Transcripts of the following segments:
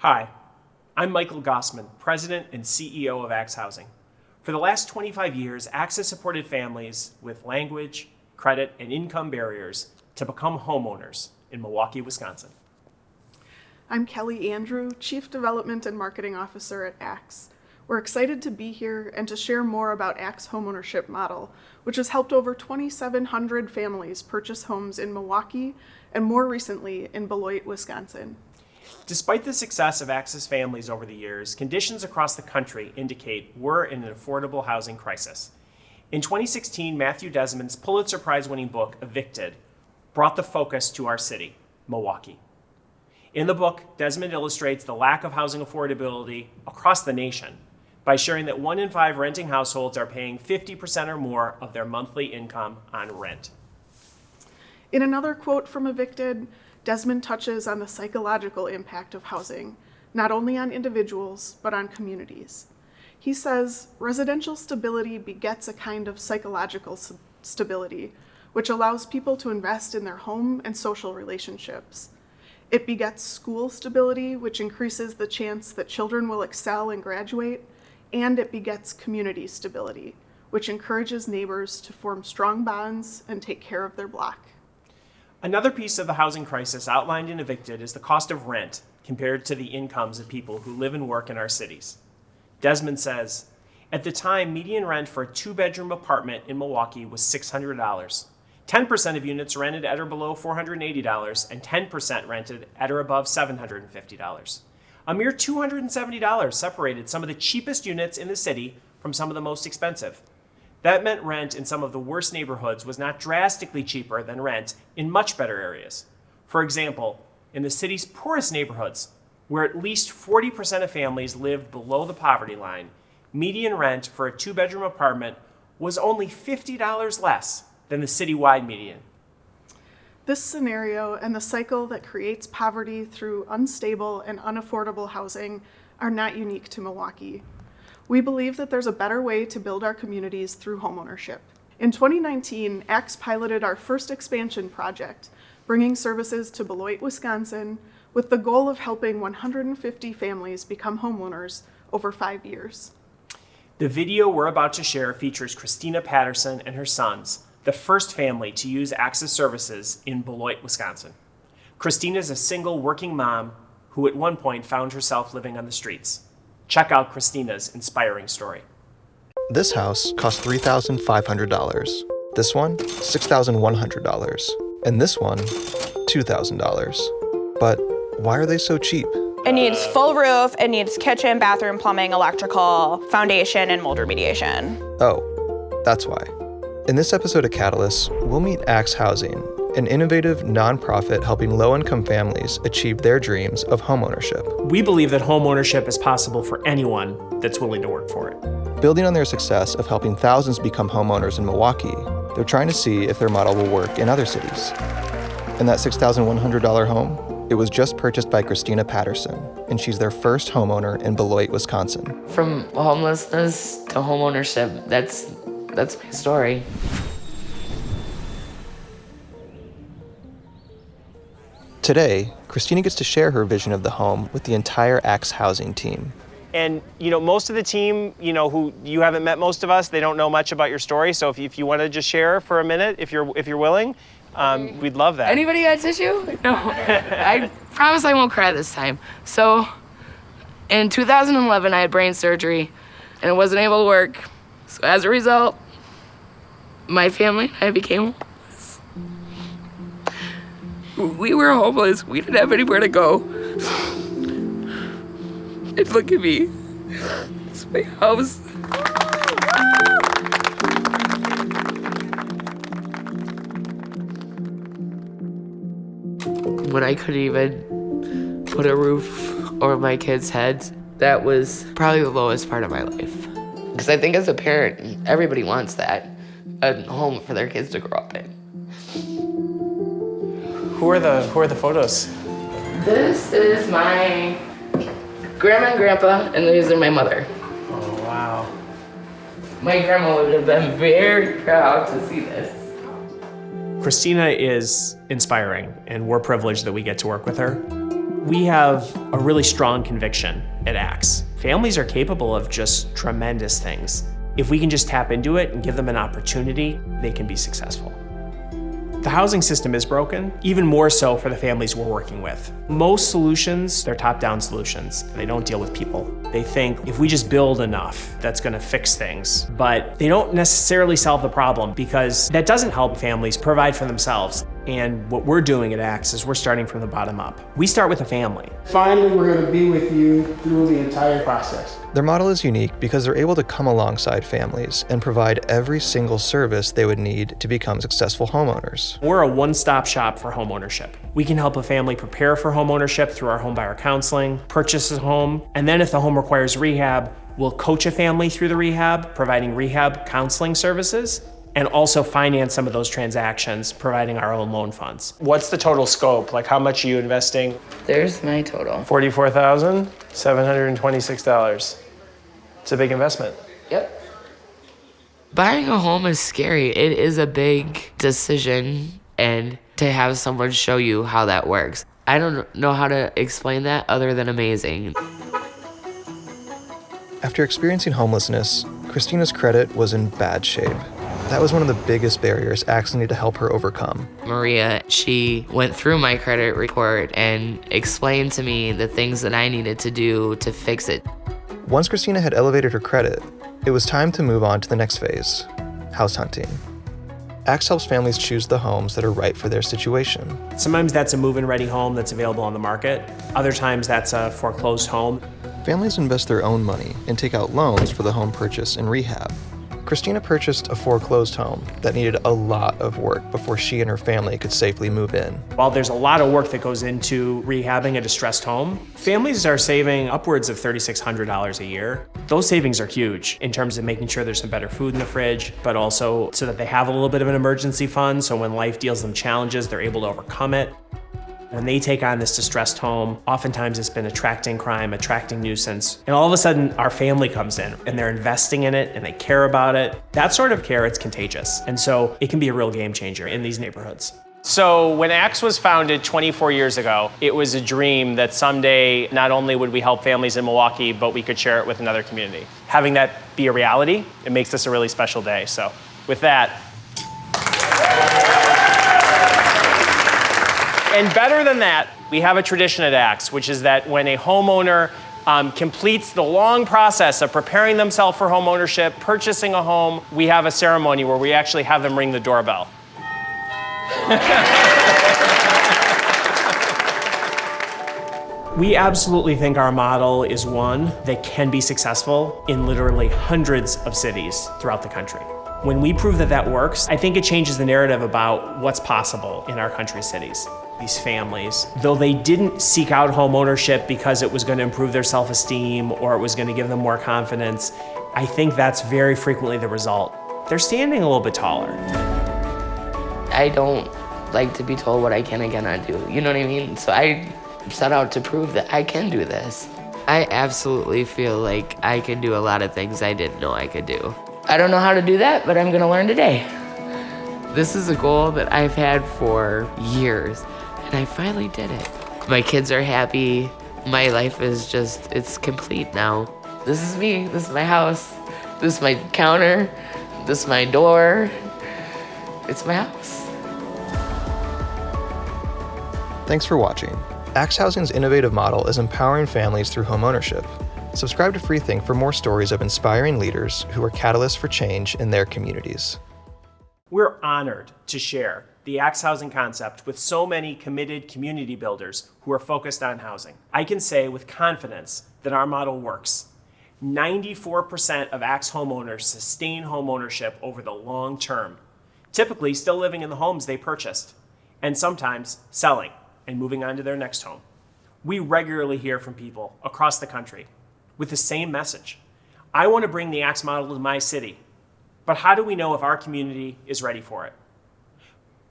Hi, I'm Michael Gosman, President and CEO of Axe Housing. For the last 25 years, Axe has supported families with language, credit, and income barriers to become homeowners in Milwaukee, Wisconsin. I'm Kelly Andrew, Chief Development and Marketing Officer at Axe. We're excited to be here and to share more about Axe homeownership model, which has helped over 2,700 families purchase homes in Milwaukee and more recently in Beloit, Wisconsin. Despite the success of Axe's families over the years, conditions across the country indicate we're in an affordable housing crisis. In 2016, Matthew Desmond's Pulitzer Prize-winning book, Evicted, brought the focus to our city, Milwaukee. In the book, Desmond illustrates the lack of housing affordability across the nation by sharing that 1 in 5 renting households are paying 50% or more of their monthly income on rent. In another quote from Evicted, Desmond touches on the psychological impact of housing, not only on individuals, but on communities. He says, residential stability begets a kind of psychological stability, which allows people to invest in their home and social relationships. It begets school stability, which increases the chance that children will excel and graduate, and it begets community stability, which encourages neighbors to form strong bonds and take care of their block. Another piece of the housing crisis outlined in Evicted is the cost of rent compared to the incomes of people who live and work in our cities. Desmond says, at the time, median rent for a 2-bedroom apartment in Milwaukee was $600. 10% of units rented at or below $480, and 10% rented at or above $750. A mere $270 separated some of the cheapest units in the city from some of the most expensive. That meant rent in some of the worst neighborhoods was not drastically cheaper than rent in much better areas. For example, in the city's poorest neighborhoods, where at least 40% of families lived below the poverty line, median rent for a 2-bedroom apartment was only $50 less than the citywide median. This scenario and the cycle that creates poverty through unstable and unaffordable housing are not unique to Milwaukee. We believe that there's a better way to build our communities through homeownership. In 2019, Axe piloted our first expansion project, bringing services to Beloit, Wisconsin, with the goal of helping 150 families become homeowners over 5 years. The video we're about to share features Christina Patterson and her sons, the first family to use Axe's services in Beloit, Wisconsin. Christina is a single working mom who at one point found herself living on the streets. Check out Christina's inspiring story. This house cost $3,500. This one, $6,100. And this one, $2,000. But why are they so cheap? It needs full roof, it needs kitchen, bathroom, plumbing, electrical, foundation, and mold remediation. Oh, that's why. In this episode of Catalyst, we'll meet Axe Housing, an innovative nonprofit helping low-income families achieve their dreams of homeownership. We believe that homeownership is possible for anyone that's willing to work for it. Building on their success of helping thousands become homeowners in Milwaukee, they're trying to see if their model will work in other cities. And that $6,100 home, it was just purchased by Christina Patterson, and she's their first homeowner in Beloit, Wisconsin. From homelessness to homeownership, that's my story. Today, Christina gets to share her vision of the home with the entire Axe Housing team. And most of the team, who you haven't met most of us, they don't know much about your story. So if you want to just share for a minute, if you're willing, we'd love that. Anybody got tissue? No. I promise I won't cry this time. So, in 2011, I had brain surgery, and I wasn't able to work. So as a result, my family and I became homeless. We were homeless. We didn't have anywhere to go. And look at me. It's my house. When I couldn't even put a roof over my kids' heads, that was probably the lowest part of my life. Because I think as a parent, everybody wants that, a home for their kids to grow up in. Who are the photos? This is my grandma and grandpa, and these are my mother. Oh, wow. My grandma would have been very proud to see this. Christina is inspiring, and we're privileged that we get to work with her. We have a really strong conviction at ACTS. Families are capable of just tremendous things. If we can just tap into it and give them an opportunity, they can be successful. The housing system is broken, even more so for the families we're working with. Most solutions, they're top-down solutions. They don't deal with people. They think if we just build enough, that's gonna fix things. But they don't necessarily solve the problem because that doesn't help families provide for themselves. And what we're doing at ACTS is we're starting from the bottom up. We start with a family. Finally, we're going to be with you through the entire process. Their model is unique because they're able to come alongside families and provide every single service they would need to become successful homeowners. We're a one-stop shop for homeownership. We can help a family prepare for homeownership through our Homebuyer Counseling, purchase a home, and then if the home requires rehab, we'll coach a family through the rehab, providing rehab counseling services, and also finance some of those transactions, providing our own loan funds. What's the total scope? Like, how much are you investing? There's my total. $44,726. It's a big investment. Yep. Buying a home is scary. It is a big decision, and to have someone show you how that works. I don't know how to explain that other than amazing. After experiencing homelessness, Christina's credit was in bad shape. That was one of the biggest barriers ACTS needed to help her overcome. Maria, she went through my credit report and explained to me the things that I needed to do to fix it. Once Christina had elevated her credit, it was time to move on to the next phase, house hunting. ACTS helps families choose the homes that are right for their situation. Sometimes that's a move-in ready home that's available on the market. Other times that's a foreclosed home. Families invest their own money and take out loans for the home purchase and rehab. Christina purchased a foreclosed home that needed a lot of work before she and her family could safely move in. While there's a lot of work that goes into rehabbing a distressed home, families are saving upwards of $3,600 a year. Those savings are huge in terms of making sure there's some better food in the fridge, but also so that they have a little bit of an emergency fund, so when life deals them challenges, they're able to overcome it. When they take on this distressed home, oftentimes it's been attracting crime, attracting nuisance, and all of a sudden our family comes in and they're investing in it and they care about it. That sort of care, it's contagious. And so it can be a real game changer in these neighborhoods. So when ACTS was founded 24 years ago, it was a dream that someday not only would we help families in Milwaukee, but we could share it with another community. Having that be a reality, it makes this a really special day. So with that, and better than that, we have a tradition at ACTS, which is that when a homeowner completes the long process of preparing themselves for home ownership, purchasing a home, we have a ceremony where we actually have them ring the doorbell. We absolutely think our model is one that can be successful in literally hundreds of cities throughout the country. When we prove that that works, I think it changes the narrative about what's possible in our country's cities. These families, though they didn't seek out home ownership because it was going to improve their self-esteem or it was going to give them more confidence, I think that's very frequently the result. They're standing a little bit taller. I don't like to be told what I can and cannot do, you know what I mean? So I set out to prove that I can do this. I absolutely feel like I can do a lot of things I didn't know I could do. I don't know how to do that, but I'm gonna learn today. This is a goal that I've had for years, and I finally did it. My kids are happy. My life is just, it's complete now. This is me, this is my house, this is my counter, this is my door. It's my house. Thanks for watching. ACTS Housing's innovative model is empowering families through homeownership. Subscribe to FreeThink for more stories of inspiring leaders who are catalysts for change in their communities. We're honored to share the ACTS housing concept with so many committed community builders who are focused on housing. I can say with confidence that our model works. 94% of ACTS homeowners sustain homeownership over the long term, typically still living in the homes they purchased, and sometimes selling and moving on to their next home. We regularly hear from people across the country with the same message. I want to bring the ACTS model to my city, but how do we know if our community is ready for it?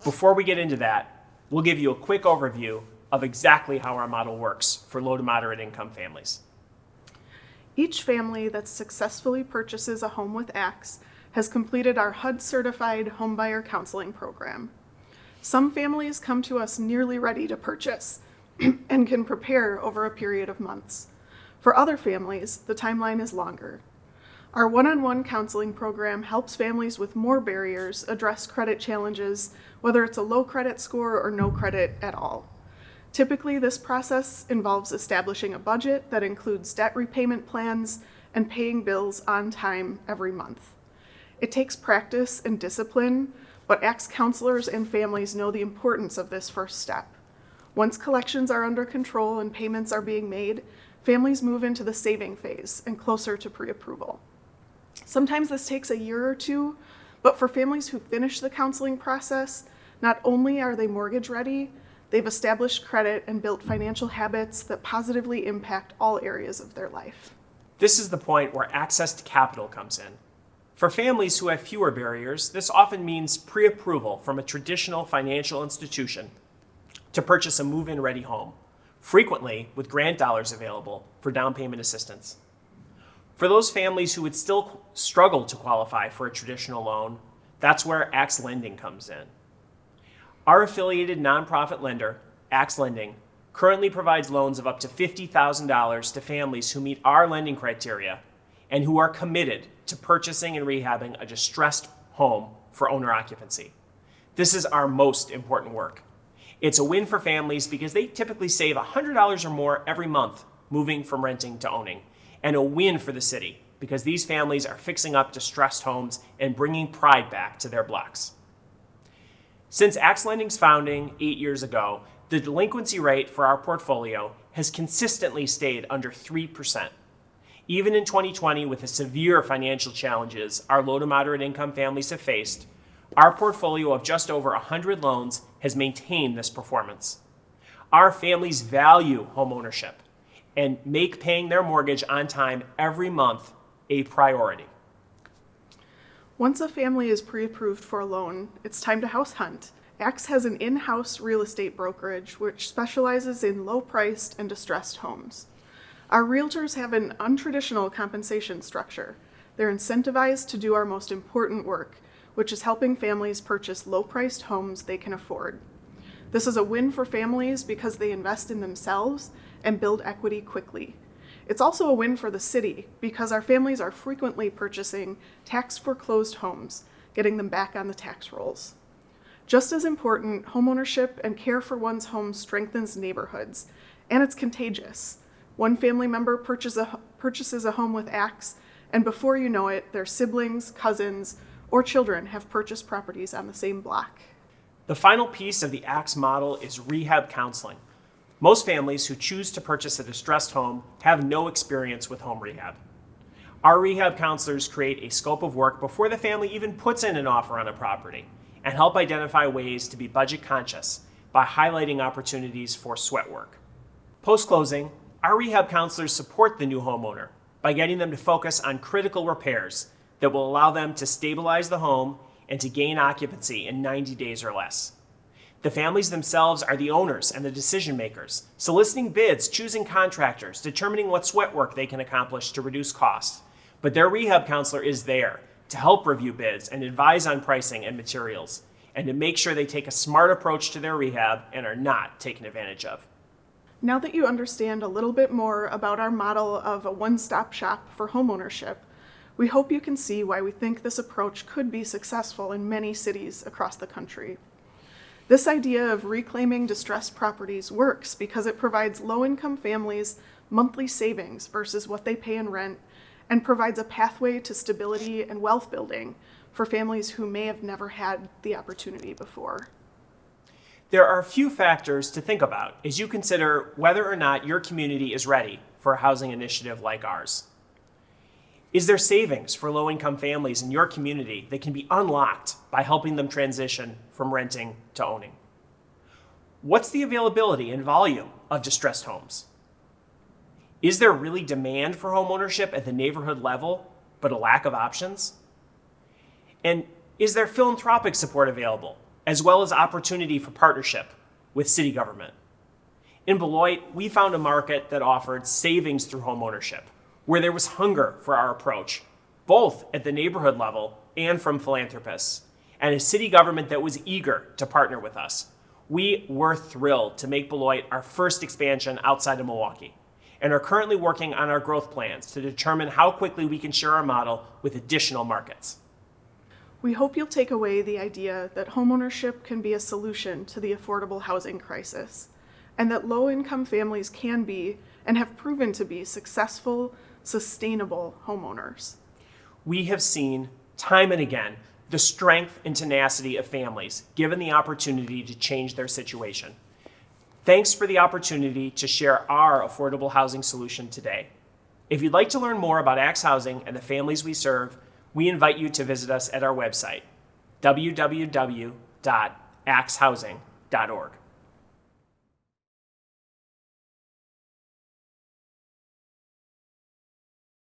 Before we get into that, we'll give you a quick overview of exactly how our model works for low to moderate income families. Each family that successfully purchases a home with ACTS has completed our HUD-certified Homebuyer Counseling program. Some families come to us nearly ready to purchase, and can prepare over a period of months. For other families, the timeline is longer. Our one-on-one counseling program helps families with more barriers address credit challenges, whether it's a low credit score or no credit at all. Typically, this process involves establishing a budget that includes debt repayment plans and paying bills on time every month. It takes practice and discipline, but ACTS counselors and families know the importance of this first step. Once collections are under control and payments are being made, families move into the saving phase and closer to pre-approval. Sometimes this takes a year or two, but for families who finish the counseling process, not only are they mortgage ready, they've established credit and built financial habits that positively impact all areas of their life. This is the point where access to capital comes in. For families who have fewer barriers, this often means pre-approval from a traditional financial institution to purchase a move-in ready home, frequently with grant dollars available for down payment assistance. For those families who would still struggle to qualify for a traditional loan, that's where ACTS Lending comes in. Our affiliated nonprofit lender, ACTS Lending, currently provides loans of up to $50,000 to families who meet our lending criteria and who are committed to purchasing and rehabbing a distressed home for owner occupancy. This is our most important work. It's a win for families because they typically save $100 or more every month moving from renting to owning, and a win for the city because these families are fixing up distressed homes and bringing pride back to their blocks. Since ACTS Lending's founding 8 years ago, the delinquency rate for our portfolio has consistently stayed under 3%. Even in 2020, with the severe financial challenges our low to moderate income families have faced, our portfolio of just over 100 loans has maintained this performance. Our families value homeownership and make paying their mortgage on time every month a priority. Once a family is pre-approved for a loan, it's time to house hunt. ACTS has an in-house real estate brokerage which specializes in low-priced and distressed homes. Our realtors have an untraditional compensation structure. They're incentivized to do our most important work, which is helping families purchase low-priced homes they can afford. This is a win for families because they invest in themselves and build equity quickly. It's also a win for the city because our families are frequently purchasing tax-foreclosed homes, getting them back on the tax rolls. Just as important, homeownership and care for one's home strengthens neighborhoods, and it's contagious. One family member purchases a home with ACTS, and before you know it, their siblings, cousins, or children have purchased properties on the same block. The final piece of the ACTS model is rehab counseling. Most families who choose to purchase a distressed home have no experience with home rehab. Our rehab counselors create a scope of work before the family even puts in an offer on a property and help identify ways to be budget conscious by highlighting opportunities for sweat work. Post-closing, our rehab counselors support the new homeowner by getting them to focus on critical repairs that will allow them to stabilize the home and to gain occupancy in 90 days or less. The families themselves are the owners and the decision makers, soliciting bids, choosing contractors, determining what sweat work they can accomplish to reduce costs. But their rehab counselor is there to help review bids and advise on pricing and materials, and to make sure they take a smart approach to their rehab and are not taken advantage of. Now that you understand a little bit more about our model of a one-stop shop for homeownership, we hope you can see why we think this approach could be successful in many cities across the country. This idea of reclaiming distressed properties works because it provides low-income families monthly savings versus what they pay in rent, and provides a pathway to stability and wealth building for families who may have never had the opportunity before. There are a few factors to think about as you consider whether or not your community is ready for a housing initiative like ours. Is there savings for low-income families in your community that can be unlocked by helping them transition from renting to owning? What's the availability and volume of distressed homes? Is there really demand for homeownership at the neighborhood level, but a lack of options? And is there philanthropic support available, as well as opportunity for partnership with city government? In Beloit, we found a market that offered savings through homeownership, where there was hunger for our approach, both at the neighborhood level and from philanthropists, and a city government that was eager to partner with us. We were thrilled to make Beloit our first expansion outside of Milwaukee and are currently working on our growth plans to determine how quickly we can share our model with additional markets. We hope you'll take away the idea that homeownership can be a solution to the affordable housing crisis, and that low-income families can be and have proven to be successful, sustainable homeowners. We have seen time and again the strength and tenacity of families given the opportunity to change their situation. Thanks for the opportunity to share our affordable housing solution today. If you'd like to learn more about Axe Housing and the families we serve, we invite you to visit us at our website, www.axehousing.org.